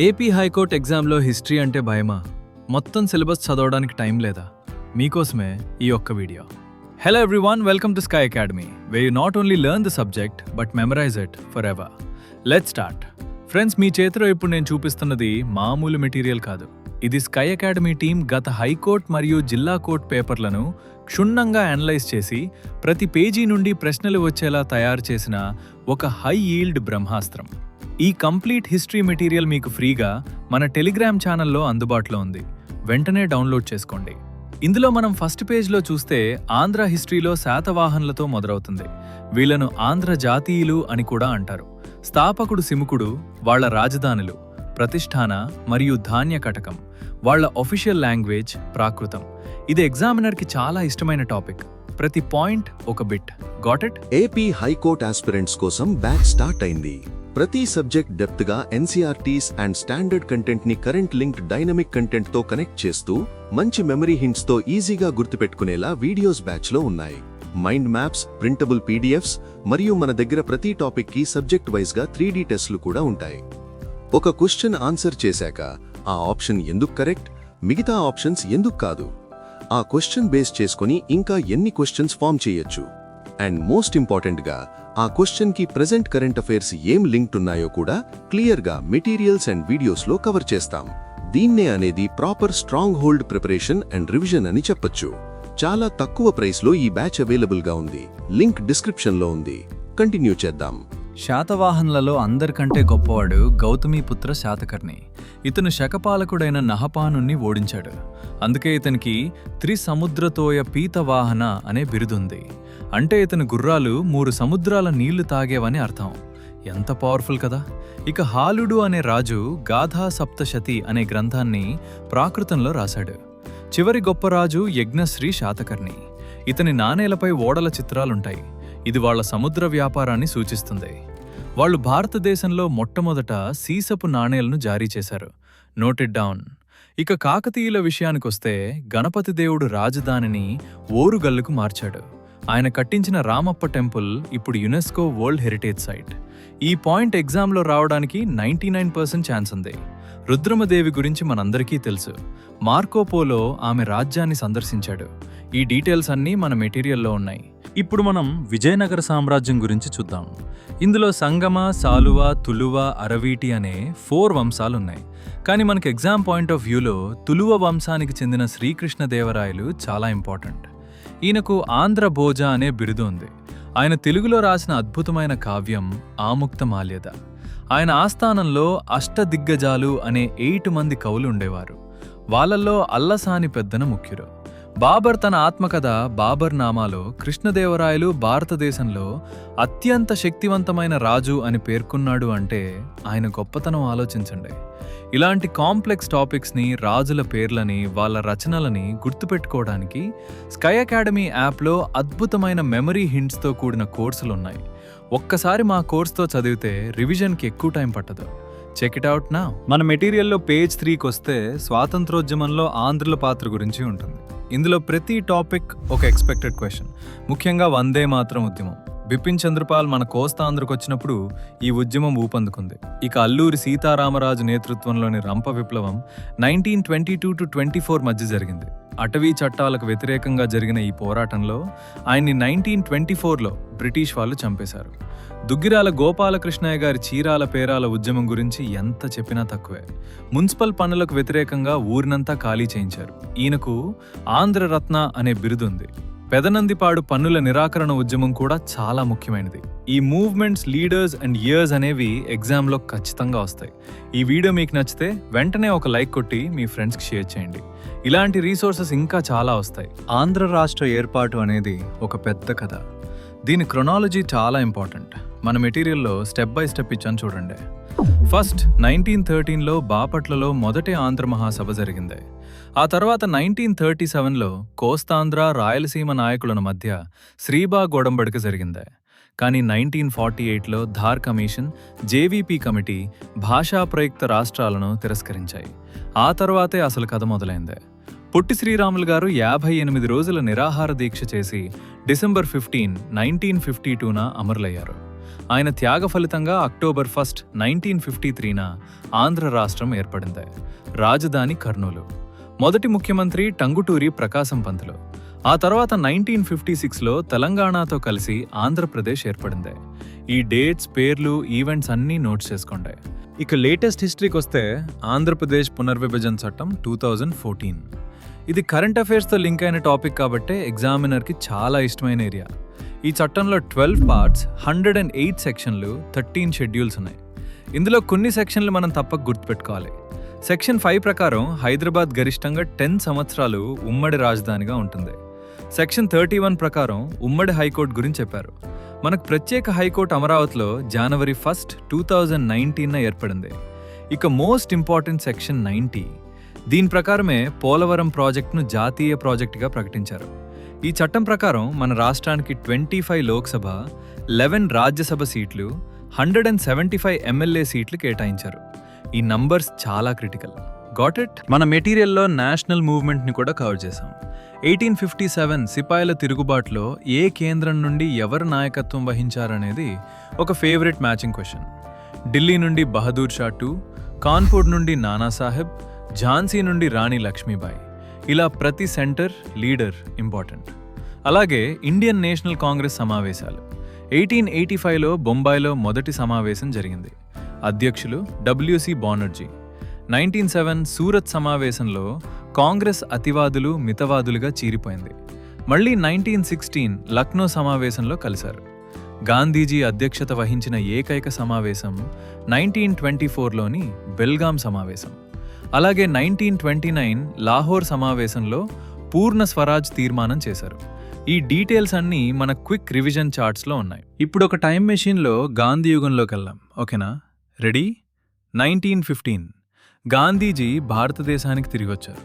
AP high court ఎగ్జామ్లో history అంటే భయమా? మొత్తం సిలబస్ చదవడానికి టైం లేదా? మీకోసమే ఈ ఒక్క video. Hello everyone, welcome to Sky Academy, way you not only learn the subject but memorize it forever. Let's start. Friends, మీ చేతిలో ఇప్పుడు నేను చూపిస్తున్నది మామూలు మెటీరియల్ కాదు. ఇది స్కై అకాడమీ టీం గత హైకోర్టు మరియు జిల్లా కోర్టు పేపర్లను క్షుణ్ణంగా అనలైజ్ చేసి ప్రతి పేజీ నుండి ప్రశ్నలు వచ్చేలా తయారు చేసిన ఒక హై ఈల్డ్ బ్రహ్మాస్త్రం. ఈ కంప్లీట్ హిస్టరీ మెటీరియల్ మీకు ఫ్రీగా మన టెలిగ్రామ్ ఛానల్లో అందుబాటులో ఉంది. వెంటనే డౌన్లోడ్ చేసుకోండి. ఇందులో మనం ఫస్ట్ పేజ్లో చూస్తే ఆంధ్ర హిస్టరీలో శాతవాహనులతో మొదలవుతుంది. వీళ్లను ఆంధ్ర జాతీయులు అని కూడా అంటారు. స్థాపకుడు సిముకుడు, వాళ్ల రాజధానులు ప్రతిష్ఠాన మరియు ధాన్య కటకం, వాళ్ల ఒఫిషియల్ లాంగ్వేజ్ ప్రాకృతం. ఇది ఎగ్జామినర్కి చాలా ఇష్టమైన టాపిక్. ప్రతి పాయింట్ ఒక bit. Got it? AP high court aspirants కోసం బ్యాచ్ స్టార్ట్ అయింది. ప్రతి సబ్జెక్ట్ డెప్త్ గా ఎన్సీఆర్టీస్ అండ్ స్టాండర్డ్ కంటెంట్ ని కరెంట్ లింక్డ్ డైనమిక్ కంటెంట్ తో కనెక్ట్ చేస్తూ మంచి మెమరీ హింట్స్ తో ఈజీగా గుర్తుపెట్టుకునేలా వీడియోస్ బ్యాచ్ లో ఉన్నాయి. మైండ్ మ్యాప్స్, ప్రింటబుల్ పీడిఎఫ్స్ మరియు మన దగ్గర ప్రతి టాపిక్ కి సబ్జెక్ట్ వైజ్ గా 3D టెస్ట్లు కూడా ఉంటాయి. ఒక క్వశ్చన్ ఆన్సర్ చేశాక ఆ ఆప్షన్ ఎందుకు కరెక్ట్, మిగతా ఆప్షన్స్ ఎందుకు కాదు, ఆ క్వశ్చన్ బేస్ చేసుకుని ఇంకా ఎన్ని క్వశ్చన్స్ ఫామ్ చేయొచ్చు, అండ్ మోస్ట్ ఇంపార్టెంట్ గా ఆ క్వశ్చన్ కి ప్రెజెంట్ కరెంట్ అఫైర్స్ ఏం లింక్డ్ ఉన్నాయో కూడా క్లియర్ గా మెటీరియల్స్ అండ్ వీడియోస్ లో కవర్ చేస్తాం. దీన్నే అనేది proper strong hold preparation and revision అని చెప్పొచ్చు. చాలా తక్కువ ప్రైస్ లో ఈ బ్యాచ్ అవైలబుల్ గా ఉంది. లింక్ డిస్క్రిప్షన్ లో ఉంది. కంటిన్యూ చేద్దాం. శాతవాహనులలో అందరికంటే గొప్పవాడు గౌతమీపుత్ర శాతకర్ణి. ఇతను శకపాలకుడైన నహపానుణ్ణి ఓడించాడు. అందుకే ఇతనికి త్రిసముద్రతోయ పీతవాహన అనే బిరుదుంది. అంటే ఇతని గుర్రాలు 3 సముద్రాల నీళ్లు తాగేవని అర్థం. ఎంత పవర్ఫుల్ కదా. ఇక హాలుడు అనే రాజు గాథా సప్తశతి అనే గ్రంథాన్ని ప్రాకృతంలో రాశాడు. చివరి గొప్ప రాజు యజ్ఞశ్రీ శాతకర్ణి. ఇతని నాణేలపై ఓడల చిత్రాలుంటాయి. ఇది వాళ్ల సముద్ర వ్యాపారాన్ని సూచిస్తుంది. వాళ్ళు భారతదేశంలో మొట్టమొదట సీసపు నాణేలను జారీ చేశారు. Noted down. ఇక కాకతీయుల విషయానికొస్తే గణపతి దేవుడు రాజధానిని ఓరుగల్లుకు మార్చాడు. ఆయన కట్టించిన రామప్ప టెంపుల్ ఇప్పుడు యునెస్కో వరల్డ్ హెరిటేజ్ సైట్. ఈ పాయింట్ ఎగ్జామ్లో రావడానికి 99% ఛాన్స్ ఉంది. రుద్రమదేవి గురించి మనందరికీ తెలుసు. మార్కోపోలో ఆమె రాజ్యాన్ని సందర్శించాడు. ఈ డీటెయిల్స్ అన్నీ మన మెటీరియల్లో ఉన్నాయి. ఇప్పుడు మనం విజయనగర సామ్రాజ్యం గురించి చూద్దాం. ఇందులో సంగమ, సాలువ, తులువ, అరవీటి అనే 4 వంశాలున్నాయి. కానీ మనకి ఎగ్జామ్ పాయింట్ ఆఫ్ వ్యూలో తులువ వంశానికి చెందిన శ్రీకృష్ణదేవరాయలు చాలా ఇంపార్టెంట్. ఈయనకు ఆంధ్ర భోజ అనే బిరుదు ఉంది. ఆయన తెలుగులో రాసిన అద్భుతమైన కావ్యం ఆముక్తమాల్యద. ఆయన ఆస్థానంలో అష్టదిగ్గజాలు అనే 8 మంది కవులు ఉండేవారు. వాళ్ళల్లో అల్లసాని పెద్దన ముఖ్యుడు. బాబర్ తన ఆత్మకథ బాబర్ నామాలో కృష్ణదేవరాయలు భారతదేశంలో అత్యంత శక్తివంతమైన రాజు అని పేర్కొన్నాడు. అంటే ఆయన గొప్పతనం ఆలోచించండి. ఇలాంటి కాంప్లెక్స్ టాపిక్స్ని, రాజుల పేర్లని, వాళ్ళ రచనలని గుర్తుపెట్టుకోవడానికి స్కై అకాడమీ యాప్లో అద్భుతమైన మెమరీ హింట్స్తో కూడిన కోర్సులున్నాయి. ఒక్కసారి మా కోర్సుతో చదివితే రివిజన్కి ఎక్కువ టైం పట్టదు. చెక్ ఇట్ అవుట్ నా. మన మెటీరియల్లో పేజ్ 3కి వస్తే స్వాతంత్రోద్యమంలో ఆంధ్రుల పాత్ర గురించి ఉంటుంది. ఇందులో ప్రతి టాపిక్ ఒక ఎక్స్పెక్టెడ్ క్వశ్చన్. ముఖ్యంగా వందే మాతరం ఉద్యమం. బిపిన్ చంద్రపాల్ మన కోస్తాంధ్రకు వచ్చినప్పుడు ఈ ఉద్యమం ఊపందుకుంది. ఇక అల్లూరి సీతారామరాజు నేతృత్వంలోని రంప విప్లవం 1922-24 మధ్య జరిగింది. అటవీ చట్టాలకు వ్యతిరేకంగా జరిగిన ఈ పోరాటంలో ఆయన్ని 1924లో బ్రిటిష్ వాళ్ళు చంపేశారు. దుగ్గిరాల గోపాలకృష్ణయ్య గారి చీరాల పేరాల ఉద్యమం గురించి ఎంత చెప్పినా తక్కువే. మున్సిపల్ పన్నులకు వ్యతిరేకంగా ఊరినంతా ఖాళీ చేయించారు. ఈయనకు ఆంధ్రరత్న అనే బిరుదుంది. పెదనందిపాడు పన్నుల నిరాకరణ ఉద్యమం కూడా చాలా ముఖ్యమైనది. ఈ మూవ్మెంట్స్, లీడర్స్ అండ్ ఇయర్స్ అనేవి ఎగ్జామ్లో ఖచ్చితంగా వస్తాయి. ఈ వీడియో మీకు నచ్చితే వెంటనే ఒక లైక్ కొట్టి మీ ఫ్రెండ్స్కి షేర్ చేయండి. ఇలాంటి రీసోర్సెస్ ఇంకా చాలా వస్తాయి. ఆంధ్ర రాష్ట్ర ఏర్పాటు అనేది ఒక పెద్ద కథ. దీని క్రొనాలజీ చాలా ఇంపార్టెంట్. మన మెటీరియల్లో స్టెప్ బై స్టెప్ ఇచ్చాను చూడండి. ఫస్ట్ 1913లో బాపట్లలో మొదటి ఆంధ్ర మహాసభ జరిగింది. ఆ తర్వాత 1937లో కోస్తాంధ్ర, రాయలసీమ నాయకుల మధ్య శ్రీబాగ్ ఒడంబడిక జరిగింది. కానీ 1948లో ధార్ కమిషన్, జేవీపీ కమిటీ భాషా ప్రయుక్త రాష్ట్రాలను తిరస్కరించాయి. ఆ తర్వాతే అసలు కథ మొదలైంది. పొట్టి శ్రీరాములు గారు 58 రోజుల నిరాహార దీక్ష చేసి డిసెంబర్ 15, 1952న అమరులయ్యారు. ఆయన త్యాగ ఫలితంగా అక్టోబర్ 1, 1953న ఆంధ్ర రాష్ట్రం ఏర్పడింది. రాజధాని కర్నూలు. మొదటి ముఖ్యమంత్రి టంగుటూరి ప్రకాశం పంతులు. ఆ తర్వాత 1956లో తెలంగాణతో కలిసి ఆంధ్రప్రదేశ్ ఏర్పడింది. ఈ డేట్స్, పేర్లు, ఈవెంట్స్ అన్నీ నోట్స్ చేసుకోండి. ఇక లేటెస్ట్ హిస్టరీకి వస్తే ఆంధ్రప్రదేశ్ పునర్విభజన చట్టం 2014. ఇది కరెంట్ అఫైర్స్తో లింక్ అయిన టాపిక్ కాబట్టే ఎగ్జామినర్కి చాలా ఇష్టమైన ఏరియా. ఈ చట్టంలో 12 పార్ట్స్, 108 సెక్షన్లు, 13 షెడ్యూల్స్ ఉన్నాయి. ఇందులో కొన్ని సెక్షన్లు మనం తప్పక గుర్తుపెట్టుకోవాలి. సెక్షన్ 5 ప్రకారం హైదరాబాద్ గరిష్టంగా 10 సంవత్సరాలు ఉమ్మడి రాజధానిగా ఉంటుంది. సెక్షన్ 31 ప్రకారం ఉమ్మడి హైకోర్టు గురించి చెప్పారు. మనకు ప్రత్యేక హైకోర్టు అమరావతిలో జనవరి 1, 2019 ఏర్పడింది. ఇక మోస్ట్ ఇంపార్టెంట్ సెక్షన్ 90. దీని ప్రకారమే పోలవరం ప్రాజెక్టును జాతీయ ప్రాజెక్టుగా ప్రకటించారు. ఈ చట్టం ప్రకారం మన రాష్ట్రానికి 25 లోక్సభ, 11 రాజ్యసభ సీట్లు, 175 ఎమ్మెల్యే సీట్లు కేటాయించారు. ఈ నంబర్స్ చాలా క్రిటికల్. Got it? మన మెటీరియల్లో నేషనల్ మూవ్మెంట్ని కూడా కవర్ చేశాం. 1857 సిపాయిల తిరుగుబాటులో ఏ కేంద్రం నుండి ఎవరు నాయకత్వం వహించారనేది ఒక ఫేవరెట్ మ్యాచింగ్ క్వశ్చన్. ఢిల్లీ నుండి బహదూర్ షా II, కాన్పూర్ నుండి నానాసాహెబ్, ఝాన్సీ నుండి రాణి లక్ష్మీబాయి. ఇలా ప్రతి సెంటర్, లీడర్ ఇంపార్టెంట్. అలాగే ఇండియన్ నేషనల్ కాంగ్రెస్ సమావేశాలు. 1885లో బొంబాయిలో మొదటి సమావేశం జరిగింది. అధ్యక్షులు WC బానర్జీ. 1907 సూరత్ సమావేశంలో కాంగ్రెస్ అతివాదులు, మితవాదులుగా చీరిపోయింది. మళ్ళీ 1916 లక్నో సమావేశంలో కలిశారు. గాంధీజీ అధ్యక్షత వహించిన ఏకైక సమావేశం 1924లోని బెల్గాం సమావేశం. అలాగే 1929 లాహోర్ సమావేశంలో పూర్ణ స్వరాజ్ తీర్మానం చేశారు. ఈ డీటెయిల్స్ అన్నీ మన క్విక్ రివిజన్ చార్ట్స్లో ఉన్నాయి. ఇప్పుడు ఒక టైం మెషిన్లో గాంధీ యుగంలోకి వెళ్దాం. ఓకేనా? రెడీ? 1915 గాంధీజీ భారతదేశానికి తిరిగొచ్చారు.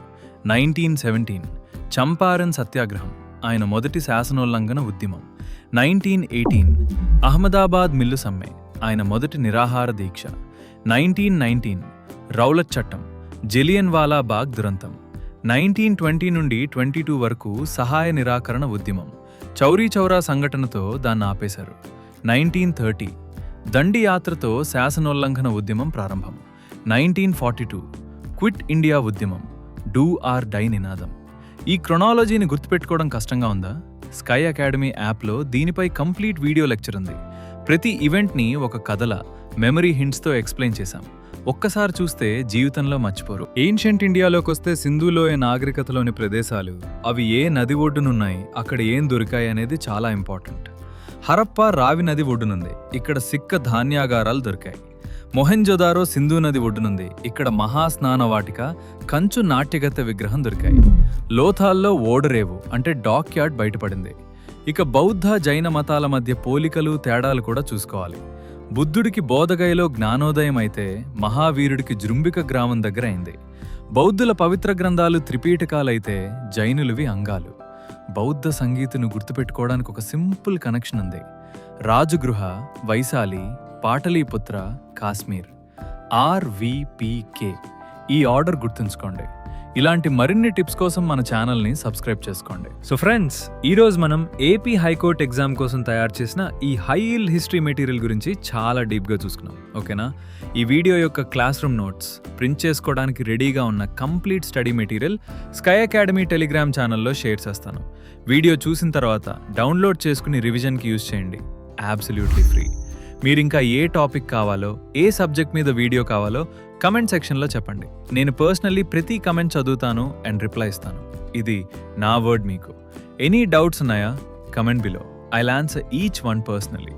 1917 చంపారన్ సత్యాగ్రహం, ఆయన మొదటి శాసనోల్లంఘన ఉద్యమం. 1918 అహ్మదాబాద్ మిల్లు సమ్మె, ఆయన మొదటి నిరాహార దీక్ష. 1919 రౌలట్ చట్టం, జలియన్ వాలా బాగ్ దురంతం. 1920 నుండి 22 వరకు సహాయ నిరాకరణ ఉద్యమం, చౌరీ చౌరా సంఘటనతో దాన్ని ఆపేశారు. 1930 దండి యాత్రతో శాసనోల్లంఘన ఉద్యమం ప్రారంభం. 1942 క్విట్ ఇండియా ఉద్యమం, డూ ఆర్ డై నినాదం. ఈ క్రొనాలజీని గుర్తుపెట్టుకోవడం కష్టంగా ఉందా? స్కై అకాడమీ యాప్లో దీనిపై కంప్లీట్ వీడియో లెక్చర్ ఉంది. ప్రతి ఈవెంట్ని ఒక కథల, మెమరీ హింట్స్తో ఎక్స్ప్లెయిన్ చేశాం. ఒక్కసారి చూస్తే జీవితంలో మర్చిపోరు. ఏన్షియంట్ ఇండియాలోకి వస్తే సింధులోయ నాగరికతలోని ప్రదేశాలు, అవి ఏ నది ఒడ్డునున్నాయి, అక్కడ ఏం దొరికాయి అనేది చాలా ఇంపార్టెంట్. హరప్పా రావి నది ఒడ్డునుంది, ఇక్కడ సిక్క ధాన్యాగారాలు దొరికాయి. మొహెంజోదారో సింధు నది ఒడ్డునుంది, ఇక్కడ మహాస్నాన వాటిక, కంచు నాట్యగత విగ్రహం దొరికాయి. లోథాల్లో ఓడరేవు అంటే డాక్ యార్డ్ బయటపడింది. ఇక బౌద్ధ, జైన మతాల మధ్య పోలికలు, తేడాలు కూడా చూసుకోవాలి. బుద్ధుడికి బోధగయలో జ్ఞానోదయం అయితే మహావీరుడికి జృంభిక గ్రామం దగ్గర అయింది. బౌద్ధుల పవిత్ర గ్రంథాలు త్రిపీఠకాలైతే జైనులవి అంగాలు. బౌద్ధ సంగీతను గుర్తుపెట్టుకోవడానికి ఒక సింపుల్ కనెక్షన్ ఉంది. రాజగృహ, వైశాలి, పాటలీపుత్ర, కాశ్మీర్. RVPK. ఈ ఆర్డర్ గుర్తుంచుకోండి. ఇలాంటి మరిన్ని టిప్స్ కోసం మన ఛానల్ని సబ్స్క్రైబ్ చేసుకోండి. సో ఫ్రెండ్స్, ఈరోజు మనం ఏపీ హైకోర్టు ఎగ్జామ్ కోసం తయారు చేసిన ఈ హై ఈల్డ్ హిస్టరీ మెటీరియల్ గురించి చాలా డీప్గా చూసుకున్నాం. ఓకేనా? ఈ వీడియో యొక్క క్లాస్ రూమ్ నోట్స్, ప్రింట్ చేసుకోవడానికి రెడీగా ఉన్న complete study material sky academy Telegram ఛానల్లో షేర్ చేస్తాను. వీడియో చూసిన తర్వాత డౌన్లోడ్ చేసుకుని రివిజన్కి యూజ్ చేయండి. Absolutely free. మీరింకా ఏ టాపిక్ కావాలో, ఏ సబ్జెక్ట్ మీద వీడియో కావాలో కమెంట్ సెక్షన్లో చెప్పండి. నేను పర్సనల్లీ ప్రతి కమెంట్ చదువుతాను అండ్ రిప్లై ఇస్తాను. ఇది నా వర్డ్ మీకు. ఎనీ డౌట్స్ ఉన్నాయా? Comment below. I'll answer each one personally.